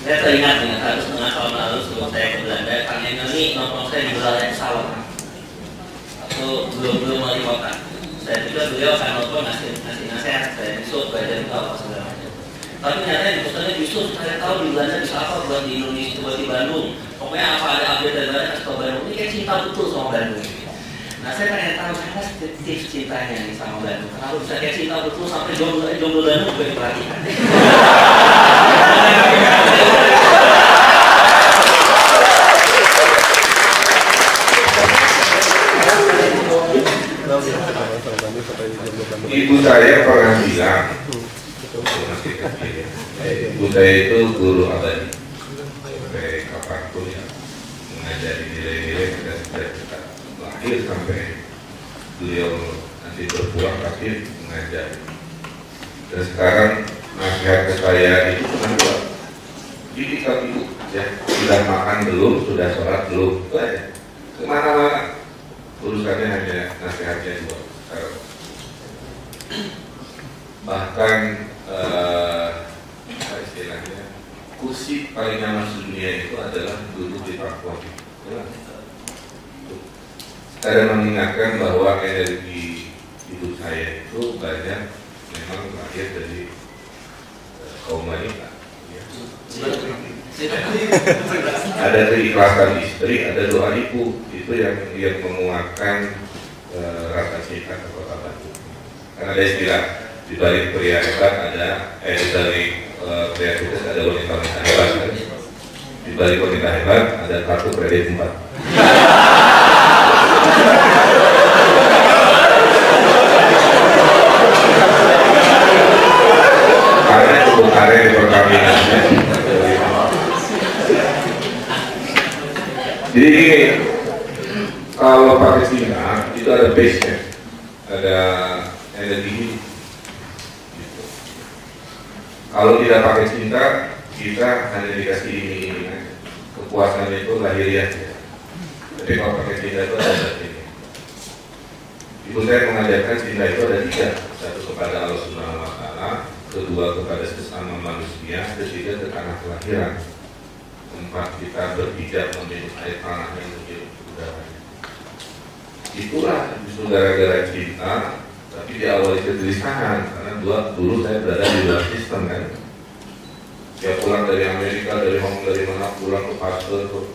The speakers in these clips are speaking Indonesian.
Saya teringat dengan 1,5 tahun lalu sebelum saya ke Belanda, Kang Emil ini nongkrong saya di Belanda Sawah. Waktu belum wali kota. Saya pikir beliau akan nongkrong ngasih nasihat, saya disuruh belajar itu apa segala macam. Tapi ternyata di pesannya justru saya tahu di Belanda bisa apa buat di Indonesia, buat di Bandung. Pokoknya apa ada update dari Belanda kasih tahu Bandung. Ini kayak cinta betul sama Bandung. Nah saya pengen tahu apa tips cintanya nih sama Bandung. Kalau bisa kayak cinta betul sampai jomblo Bandung juga diperhatikan. Ibu saya pernah bilang, ibu saya itu guru abadi, sampai kapanpun ya mengajari nilai-nilai kita cita-cita lahir sampai beliau nanti berpulang pasti mengajari. Dan sekarang nasihat ke saya itu cuma dua, jadi kalau ya sudah makan belum, sudah sholat belum, itu aja. Kemana-mana urusannya hanya nasihatnya dua. Bahkan apa istilahnya, kursi paling nyaman dunia itu adalah duduk di Papua. Saya mengingatkan bahwa energi hidup saya itu banyak memang lahir dari kaum wanita. Ya. Ada keikhlasan istri, ada doa ibu, itu yang menguatkan rasa cinta ke Kota Bandung. Karena ada istilah di balik pria hebat ada, di balik pria sukses ada wanita-wanita hebat. Kan? Di balik wanita hebat ada kartu kredit 4. Karena cukup karir di perkawinan. Jadi gini, kalau pakai cinta itu ada base-nya, ada energi. Gitu. Kalau tidak pakai cinta, kita hanya dikasih ini aja. Kepuasan itu lahiriah. Tapi kalau pakai cinta itu ada ini. Ibu saya mengajarkan cinta itu ada 3, satu kepada Allah Subhanahu Wa Taala, kedua kepada sesama manusia, ketiga ke tanah kelahiran. 4 kita berpijak memilih air tanah yang menjadi udara. Itulah justru gara-gara cinta, tapi diawali kegelisahan karena dulu saya berada di luar sistem kan. Dia pulang dari Amerika, dari Hong Kong, dari mana pulang ke Pasteur tuh.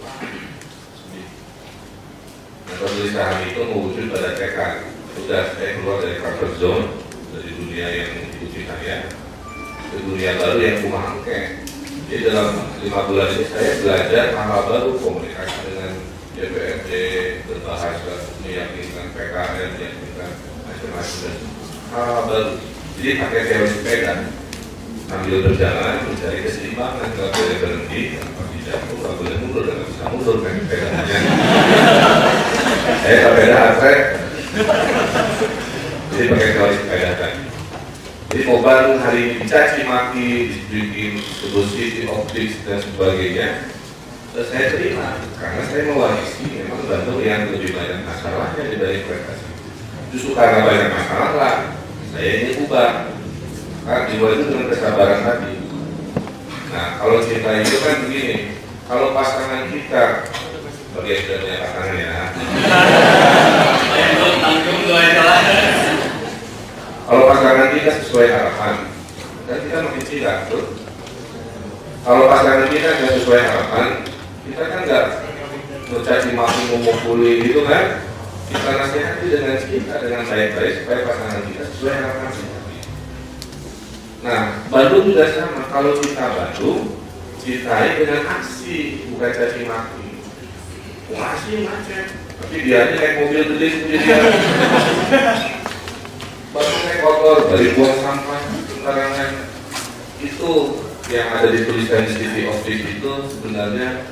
Nah kegelisahan itu mewujud pada tekad. Sudah saya keluar dari comfort zone, dari dunia yang mengikuti saya ke dunia baru yang kumangke. Jadi dalam 5 bulan ini saya belajar hal baru, komunikasi dengan DPRD, berbahasa, meyakinkan PKN, meyakinkan macam-macam hal baru. Jadi pakai teori sepeda, sambil berjalan mencari keseimbangan, nggak boleh berhenti, pasti jatuh, nggak boleh mundur, nggak bisa mundur kan sepedanya. Saya sepeda atrek, jadi pakai teori sepeda tadi. Jadi mau Bandung hari ini dicaci maki, dibikin posisi optik dan sebagainya, saya terima karena saya mewarisi memang Bandung yang lebih banyak masalahnya dibanding prestasi. Justru karena banyak masalah lah, saya ini ubah. Karena jiwa itu dengan kesabaran tadi. Nah kalau cinta itu kan begini, kalau pasangan kita bagi yang sudah punya pasangan ya. Kalau pasangan kita sesuai harapan, dan kita makin cinta, tuh. Kalau pasangan kita nggak sesuai harapan, kita kan nggak mencaci maki memukuli gitu kan. Kita nasihati dengan cinta, dengan baik-baik supaya pasangan kita sesuai harapan kita. Nah, Bandung juga sama. Kalau kita Bandung, cintai dengan aksi, bukan caci maki. Aksi macet, tapi dia naik mobil gede sendiri. Bandungnya kotor, dari buang sampah sembarangan. Itu yang ada di tulisan City of Peace itu sebenarnya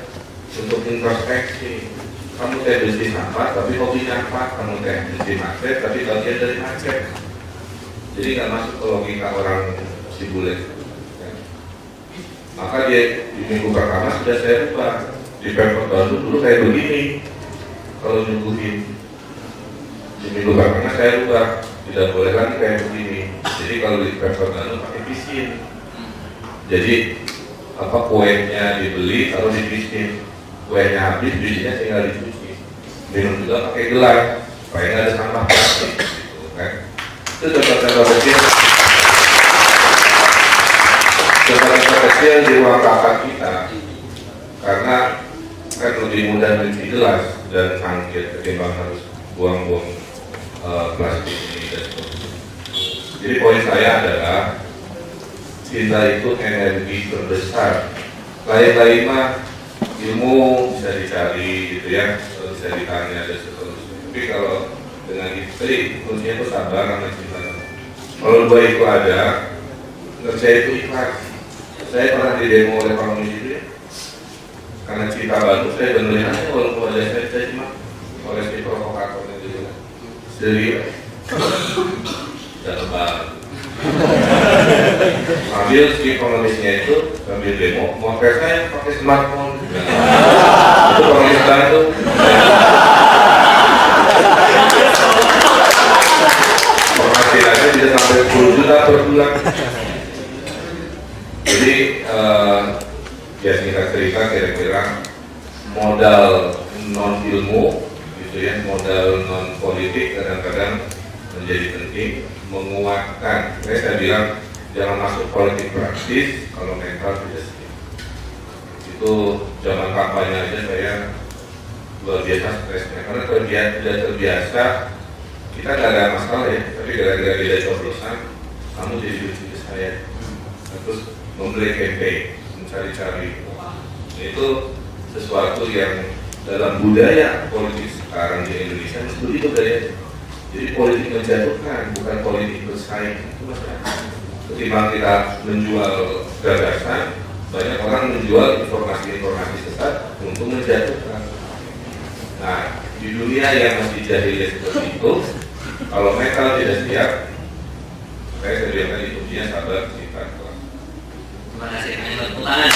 untuk introspeksi. Kamu teh bersih sampah, tapi hobinya apa? Kamu teh bersih macet, tapi bagian dari macet. Jadi nggak masuk ke logika orang si bule. Ya. Maka dia di minggu pertama sudah saya rubah. Di Pemkot Bandung dulu kayak begini. Kalau nyuguhin di minggu pertama saya rubah. Tidak boleh lagi kayak begini. Jadi kalau di Pemkot Bandung pakai pisin. Jadi kuenya dibeli atau dibikin, kuenya habis, bijinya tinggal dicuci, minum juga pakai gelas supaya nggak ada sampah plastik gitu kan. Itu contoh-contoh kecil di ruang rapat kita, karena kan lebih mudah mencuci gelas dan angkir ketimbang harus buang-buang plastik ini dan sebagainya. Jadi poin saya adalah cinta itu energi terbesar. Lain-lain mah ilmu bisa dicari gitu ya, bisa ditanya dan seterusnya. Tapi kalau dengan istri, kuncinya itu sabar sama cinta. Kalau dua itu ada, kerja itu ikhlas. Saya pernah di demo oleh Pak Komisi itu ya, karena cinta bagus saya benerin aja walaupun ada saya cuma oleh si provokator itu ya. Serius, jangan banget. Sambil si pengemisnya itu sambil demo, motor saya pakai smartphone. Itu pengemis banget. Penghasilannya bisa sampai 10 juta per bulan. Jadi ya singkat cerita kira-kira modal non ilmu gitu ya, modal non politik kadang-kadang menjadi penting, menguatkan. Saya bilang jangan masuk politik praktis kalau mental tidak siap. Itu zaman kampanye aja saya luar biasa stresnya karena tidak terbiasa. Kita nggak ada masalah ya, tapi gara-gara beda coblosan kamu jadi lucu ke saya. Terus membeli campaign, mencari-cari. Itu sesuatu yang dalam budaya politik sekarang di Indonesia begitu gaya. Jadi politik menjatuhkan, bukan politik bersaing. Itu masalah. Ketimbang kita menjual gagasan, banyak orang menjual informasi-informasi sesat untuk menjatuhkan. Nah, di dunia yang masih jahiliyah seperti itu, kalau mental tidak siap, saya sediakan itu dia sabar cinta. Terima kasih, hanya tepuk tangan.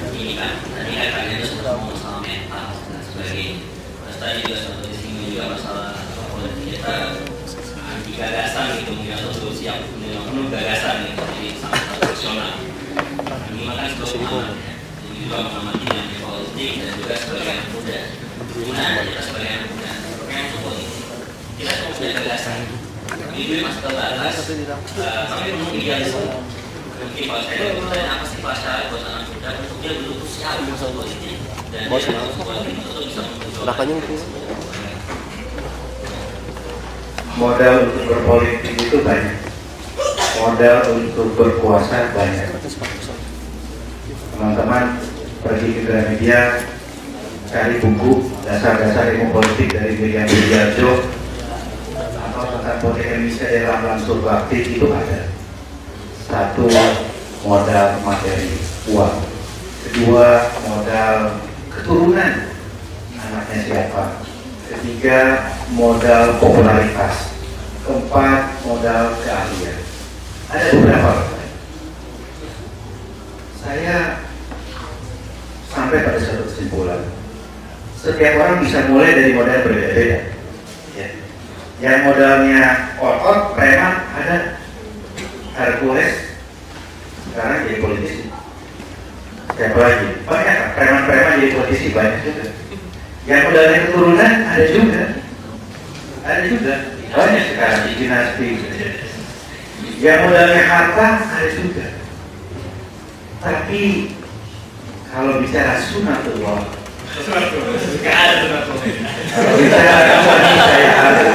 Ini kan, tadi kan kalian itu sudah ngomong masalah mental dan sebagainya. Terus tadi juga sempat disinggung juga masalah politik kita anti gagasan gitu, mungkin atau belum siap dengan penuh gagasan gitu, jadi sangat profesional. Ini makan sebuah jadi juga mengamati dengan politik dan juga sebagai anak muda. Gimana kita sebagai anak muda, yang politik kita cuma punya gagasan. Itu masuk ke batas, kami menunggu idealisme. Mungkin kalau saya bertanya apa sih pasal buat anak muda untuk dia dulu siap masuk politik dan dia untuk bisa memperjuangkan. Modal untuk berpolitik itu banyak, modal untuk berkuasa banyak. Teman-teman pergi ke Gramedia, cari buku dasar-dasar ilmu politik dari Miriam Widiarjo atau tentang politik Indonesia dari Ramlan Surbakti, itu ada. Satu, modal materi uang. Kedua, modal keturunan, anaknya siapa. Ketiga, modal popularitas. Keempat, modal keahlian. Ada beberapa. Saya sampai pada satu kesimpulan. Setiap orang bisa mulai dari modal berbeda-beda. Ya. Yang modalnya otot, preman, ada. Hercules sekarang jadi politisi. Siapa lagi? Banyak preman-preman jadi politisi, banyak juga. Yang modalnya keturunan ada juga. Ada juga. Banyak sekarang di dinasti. Yang modalnya harta ada juga. Tapi kalau bicara sunatullah, kalau bicara wanita yang ada,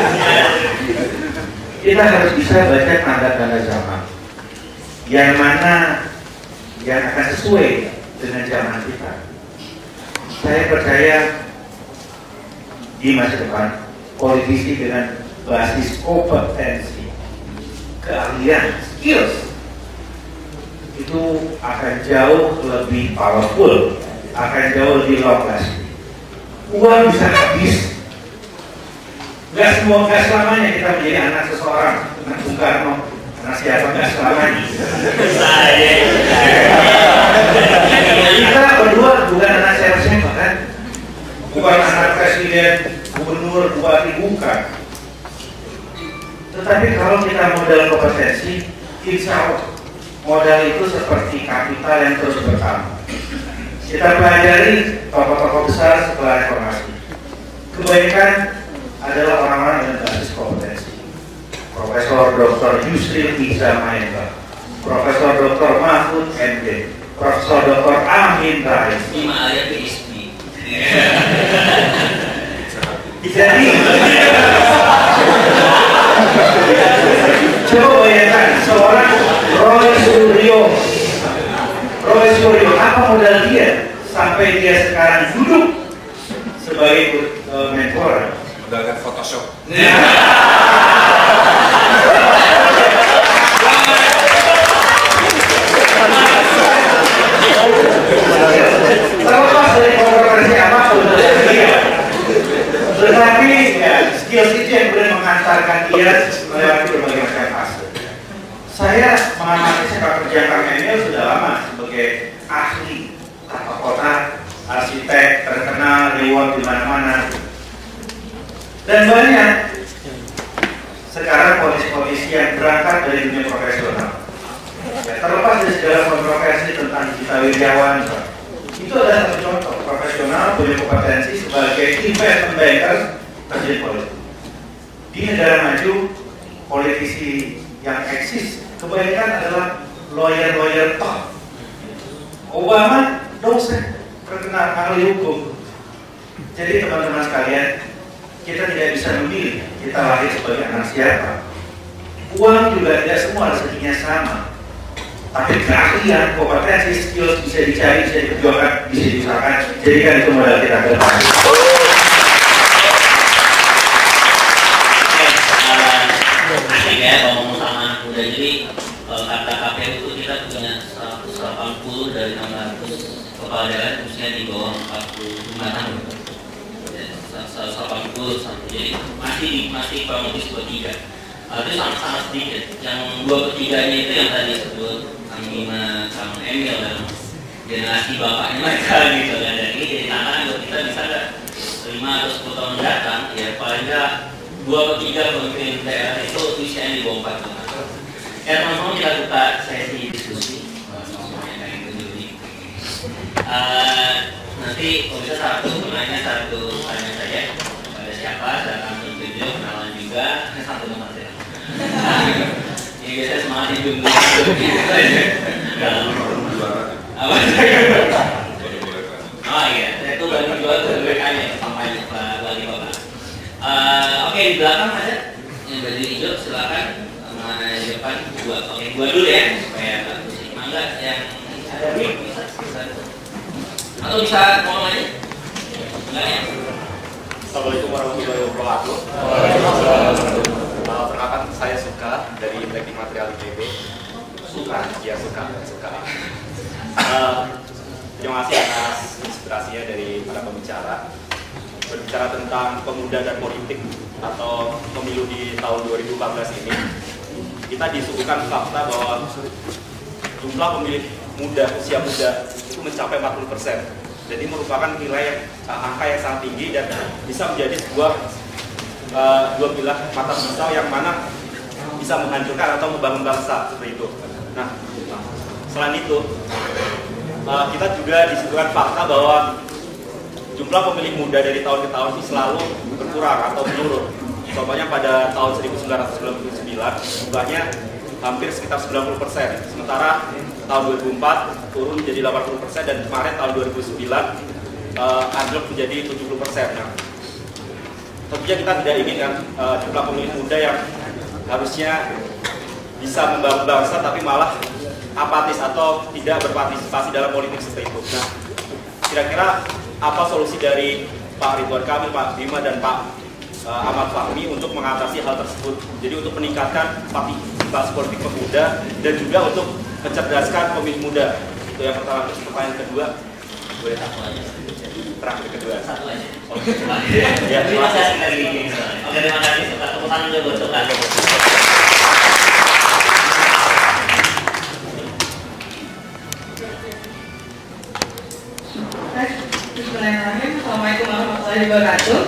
kita harus bisa baca tanda-tanda zaman yang mana yang akan sesuai dengan zaman kita. Saya percaya di masa depan politisi dengan basis kompetensi, keahlian, skills itu akan jauh lebih powerful, akan jauh lebih long lasting. Uang bisa habis. Gak selamanya kita menjadi anak seseorang, anak Bung Karno, anak siapa, gak selamanya. Kita berdua bukan anak siapa-siapa kan, bukan anak presiden, gubernur, bupati, bukan. Tapi kalau kita modal kompetensi, insya Allah modal itu seperti kapital yang terus bertambah. Kita pelajari tokoh-tokoh besar setelah reformasi. Kebanyakan adalah orang-orang yang berbasis kompetensi. Profesor Dr. Yusril Iza Mahendra, Profesor Dr. Mahfud MD, Profesor Dr. Amin Rais. Ima ayat PhD. Jadi coba bayangkan seorang Roy Suryo, apa modal dia sampai dia sekarang duduk sebagai mentor? Modalkan Photoshop. Terlepas dari kontroversi apapun, tetapi ya, skills itu yang boleh mengantarkan dia melewati berbagai macam fase. Saya mengamati sepak kerja Kang Emil sudah lama sebagai ahli tata kota, arsitek terkenal, reward di mana-mana, dan banyak sekarang politisi-politisi yang berangkat dari dunia profesional. Ya, terlepas dari segala kontroversi tentang Gita Wirjawan, itu adalah satu contoh profesional punya kompetensi sebagai investment banker terjun politik. Di negara maju, politisi yang eksis kebanyakan adalah lawyer top. Obama dosen terkenal ahli hukum. Jadi teman-teman sekalian, kita tidak bisa memilih kita lahir sebagai anak siapa. Uang juga tidak semua rezekinya sama. Tapi keahlian, kompetensi, skills bisa dicari, bisa diperjuangkan, bisa diusahakan. Jadikan itu modal kita ke depan. Asik ya ngomong sama anak muda. Jadi kata KPU itu kita punya 180 dari 600 kepala daerah khususnya di bawah 45 tahun. 180 sampai jadi masih kurang lebih sepertiga. Itu sangat sedikit. Yang 2/3-nya itu yang tadi disebut Kang Bima, Kang Emil dan generasi bapaknya mereka gitu kan. Dan ini jadi tantangan buat kita, bisa nggak 5 atau 10 tahun mendatang ya paling nggak 2/3 pemimpin daerah itu usianya di bawah 40 tahun. Ya teman-teman, kita buka sesi diskusi semuanya kayak gitu nih. Nanti kalau bisa satu tanya saja pada siapa, silakan tunjuk kenalan juga satu nomor saja. Ini biasanya semangat hidup apa? Oh iya, saya tuh baru jual ke BKN kampanye Pak Wali Kota. Oke, di belakang ada yang baju hijau, silakan. Mana di depan dua. Oke, dua dulu ya supaya nggak pusing. Mangga yang ada bisa. Atau bisa ngomong aja? Enggak ya? Assalamualaikum warahmatullahi wabarakatuh. Perkenalkan, saya Suka dari Teknik Material ITB. Suka. Terima kasih atas inspirasinya dari para pembicara. Berbicara tentang pemuda dan politik atau pemilu di tahun 2014 ini, kita disuguhkan fakta bahwa jumlah pemilih muda, usia muda itu mencapai 40%. Jadi merupakan nilai angka yang sangat tinggi dan bisa menjadi sebuah dua bilah mata pisau yang mana bisa menghancurkan atau membangun bangsa seperti itu. Nah, selain itu kita juga disuguhkan fakta bahwa jumlah pemilih muda dari tahun ke tahun selalu berkurang atau menurun. Contohnya pada tahun 1999 jumlahnya hampir sekitar 90%. Sementara tahun 2004 turun menjadi 80% dan kemarin tahun 2009 anjlok menjadi 70%. Nah, tentunya kita tidak inginkan jumlah pemilih muda yang harusnya bisa membangun bangsa tapi malah apatis atau tidak berpartisipasi dalam politik seperti itu. Nah, kira-kira apa solusi dari Pak Ridwan Kamil, Pak Bima, dan Pak Ahmad Fahmi untuk mengatasi hal tersebut? Jadi untuk meningkatkan partisipasi politik pemuda dan juga untuk mencerdaskan pemilih muda. Itu yang pertama. Pertanyaan kedua, boleh satu aja. Terakhir kedua. Satu aja. Ya, terima kasih dari ini. Oke, terima kasih. Tepuk tangan juga buat Suka. Bismillahirrahmanirrahim. Assalamualaikum warahmatullahi wabarakatuh.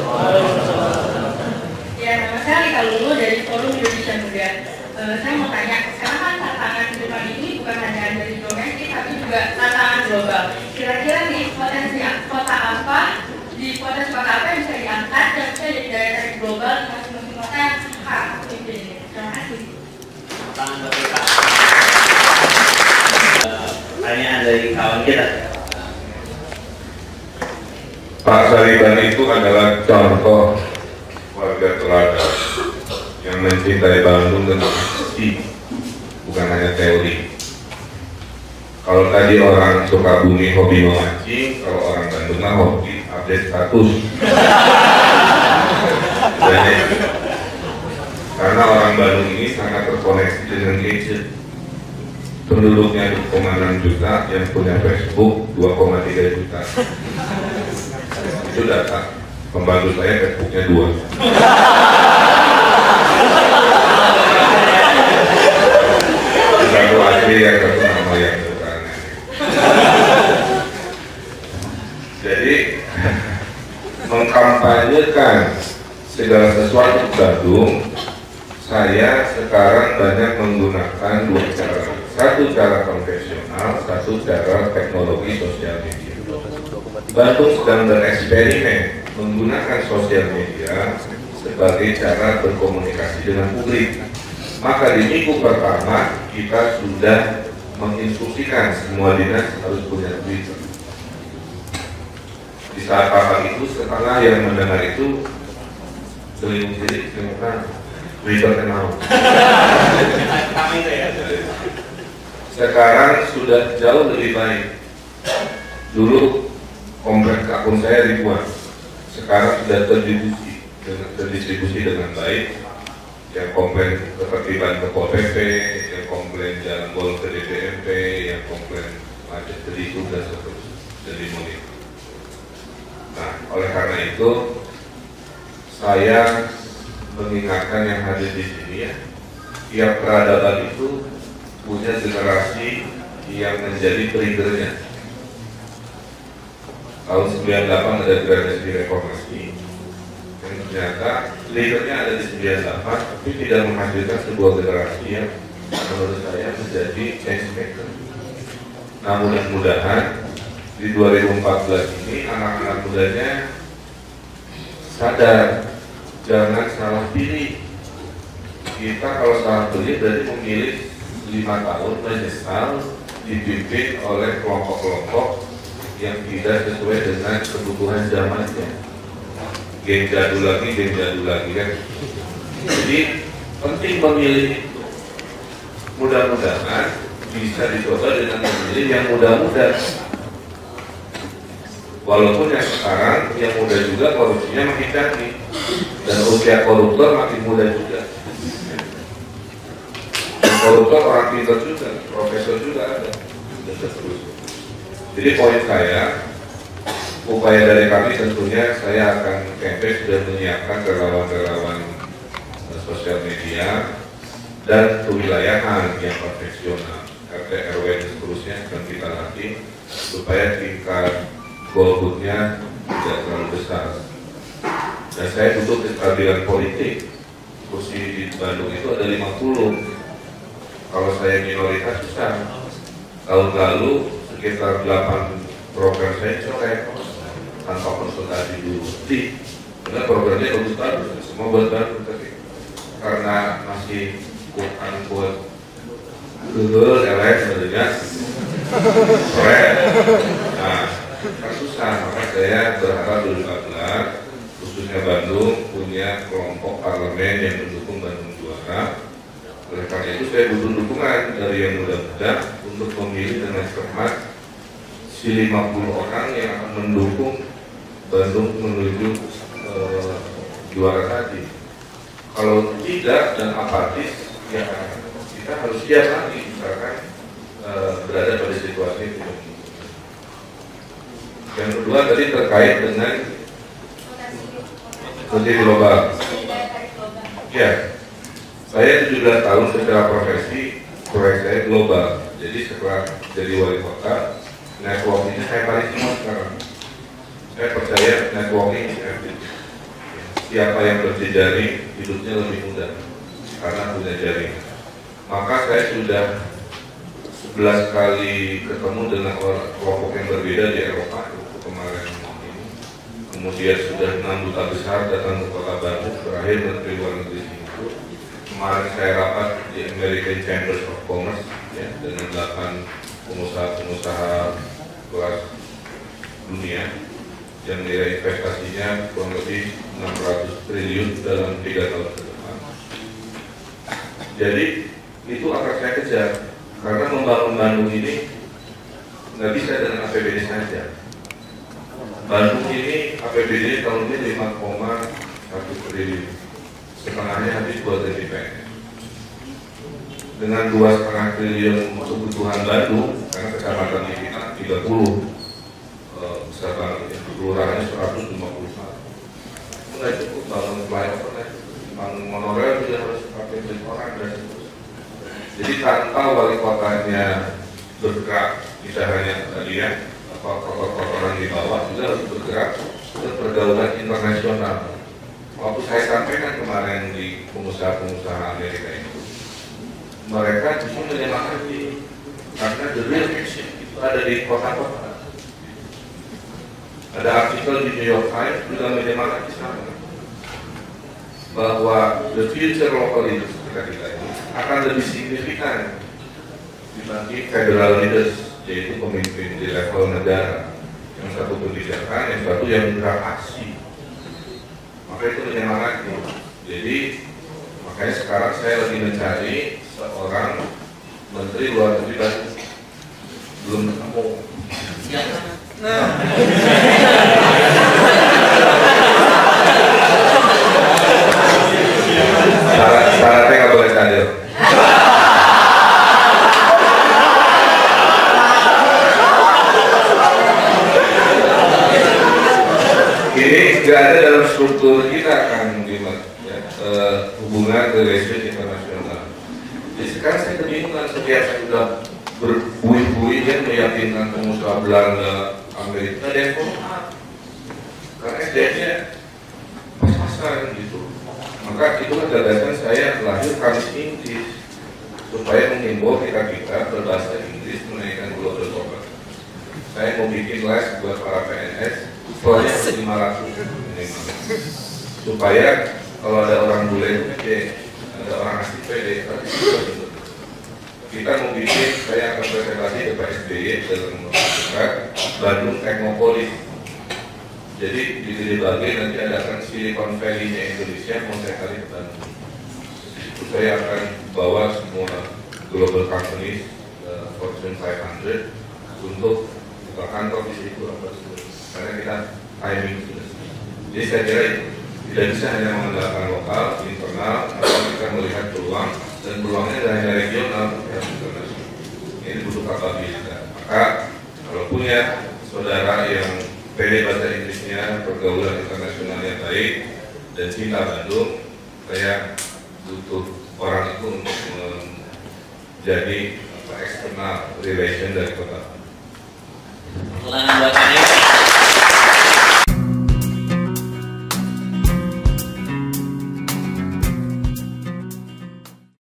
Ya, nama saya Alika Lulu dari Forum Indonesia Muda. global. Kira-kira nih potensi kota apa di potensi kota apa yang bisa diangkat dan bisa jadi daya tarik global di masing-masing kota yang khas seperti ini. Terima kasih. Tangan berdekat. Pertanyaan dari kawan kita. Pak Sariban itu adalah contoh warga teladan yang mencintai Bandung dengan aksi, bukan hanya teori. Kalau tadi orang Sukabumi hobi memancing, kalau orang Bandung mah hobi update status. Karena orang Bandung ini sangat terkoneksi dengan gadget. Penduduknya 2,6 juta, yang punya Facebook 2,3 juta. Itu data. Pembantu saya Facebooknya 2. Satu asli yang satu nama yang bukan. Jadi mengkampanyekan segala sesuatu di Bandung, saya sekarang banyak menggunakan dua cara. Satu cara konvensional, satu cara teknologi sosial media. Bandung sedang bereksperimen menggunakan sosial media sebagai cara berkomunikasi dengan publik. Maka di minggu pertama kita sudah menginstruksikan semua dinas harus punya Twitter. Di saat papan itu setengah yang mendengar itu seling diri, Twitter kenal. Sekarang sudah jauh lebih baik. Dulu kompleks akun saya ribuan, sekarang sudah terdistribusi dengan baik. Yang komplain ketertiban ke PP, yang komplain jalan bol ke DPMP, yang komplain macet ke Disu dan seterusnya, jadi monitor. Nah, oleh karena itu saya mengingatkan yang hadir di sini ya, tiap peradaban itu punya generasi yang menjadi triggernya. Tahun 98 ada generasi reformasi, yang ternyata triggernya ada di 98, tapi tidak menghasilkan sebuah generasi yang menurut saya menjadi change maker. Nah, mudah-mudahan di 2014 ini anak-anak mudanya sadar, jangan salah pilih. Kita kalau salah pilih berarti memilih 5 tahun menyesal dipimpin oleh kelompok-kelompok yang tidak sesuai dengan kebutuhan zamannya. Geng jadul lagi kan. Jadi penting memilih itu. Mudah-mudahan bisa dicoba dengan memilih yang muda-muda. Walaupun yang sekarang yang muda juga korupsinya makin canggih dan usia koruptor makin muda juga. Koruptor orang pintar juga, profesor juga ada. Jadi poin saya, upaya dari kami tentunya saya akan campaign sudah menyiapkan relawan-relawan sosial media dan kewilayahan yang konvensional, RT, RW dan seterusnya akan kita latih supaya tingkat golputnya tidak terlalu besar. Dan saya butuh kestabilan politik. Kursi di Bandung itu ada 50. Kalau saya minoritas susah. Tahun lalu sekitar 8 program saya coret tanpa konsultasi dulu. Karena programnya bagus-bagus, semua buat Bandung, tapi karena masih quote-unquote elek sebenarnya keren. Nah, kan susah, maka saya berharap 2014 khususnya Bandung punya kelompok parlemen yang mendukung Bandung juara. Oleh karena itu saya butuh dukungan dari yang muda-muda untuk memilih dengan cermat si 50 orang yang akan mendukung Bandung menuju juara tadi. Kalau tidak dan apatis, ya kita harus siap lagi misalkan berada pada situasi itu. Yang kedua tadi terkait dengan potensi global. Ya, saya 17 tahun secara profesi, proyek saya global. Jadi setelah jadi wali kota, networking saya paling semua sekarang. Saya percaya networking siapa yang berjejaring hidupnya lebih mudah karena punya jaringan. Maka saya sudah 11 kali ketemu dengan kelompok yang berbeda di Eropa kemarin ini. Kemudian sudah 6 duta besar datang ke Kota Bandung, terakhir Menteri Luar Negeri Singapura. Kemarin saya rapat di American Chambers of Commerce ya, dengan 8 pengusaha-pengusaha kelas dunia yang nilai investasinya kurang lebih 600 triliun dalam 3 tahun ke depan. Jadi itu akan saya kejar, karena membangun Bandung ini nggak bisa dengan APBD saja. Bandung ini APBD tahun ini 5,1 triliun, setengahnya habis buat PNS. Dengan 2,5 triliun kebutuhan Bandung, karena kecamatan kita 30, besar banget ya, kelurahannya 150. Nggak cukup bangun flyover, bangun monorail juga harus pakai beli orang dan jadi tanpa wali kotanya bergerak, tidak hanya tadi ya, kotor-kotoran di bawah juga harus bergerak ke pergaulan internasional. Waktu saya sampaikan kemarin di pengusaha-pengusaha Amerika itu, mereka justru menyemangati karena the real action itu ada di kota-kota. Ada artikel di New York Times juga menyemangati sama bahwa the future local leaders kita ini akan lebih signifikan dibanding federal leaders, yaitu pemimpin di level negara, yang satu kebijakan, yang satu yang beraksi. Maka itu menyemangati. Jadi makanya sekarang saya lagi mencari seorang menteri luar negeri dan belum ketemu. Syaratnya nggak boleh kader. Ini nggak ada dalam struktur kita kan, gimana? Ya, hubungan relation internasional. Jadi sekarang saya kebingungan setiap saya sudah berbuih-buih dan meyakinkan pengusaha Belanda, Amerika, dan karena SDM-nya pas-pasan gitu. Maka itu gagasan saya lahir Kamis Inggris supaya menghimbau kita berbahasa Inggris menaikkan global global. Saya mau bikin les buat para PNS, soalnya 500 supaya kalau ada orang bule pede, ada orang asli pede, kita mau bikin, saya akan presentasi ke Pak SBY dalam Bandung Teknopolis. Jadi di dibagi nanti ada akan Silicon Valley-nya Indonesia mau saya kali ke Bandung. Itu saya akan bawa semua global companies Fortune 500 untuk buka kantor di situ karena kita timing sudah. Jadi saya kira tidak bisa hanya mengandalkan lokal, internal, atau kita melihat peluang dan peluangnya tidak hanya regional, ya internasional. Ini butuh kapabilitas. Maka kalau punya saudara yang pede bahasa Inggrisnya, pergaulan internasionalnya baik, dan cinta Bandung, saya butuh orang itu untuk menjadi external relation dari kota.